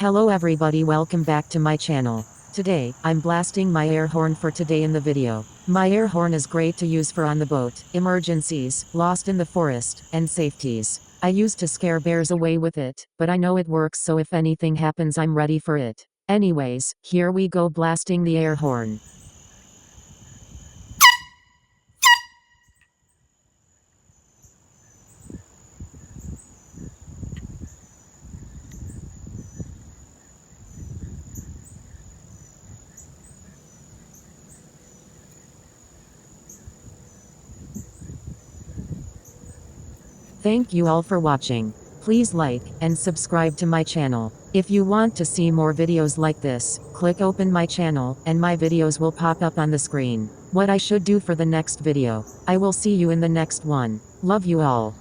Hello everybody, welcome back to my channel. Today, I'm blasting my air horn for today in the video. My air horn is great to use for on the boat, emergencies, lost in the forest, and safeties. I used to scare bears away with it, but I know it works, so if anything happens I'm ready for it. Anyways, here we go blasting the air horn. Thank you all for watching. Please like and subscribe to my channel. If you want to see more videos like this, click open my channel and my videos will pop up on the screen. What I should do for the next video. I will see you in the next one. Love you all.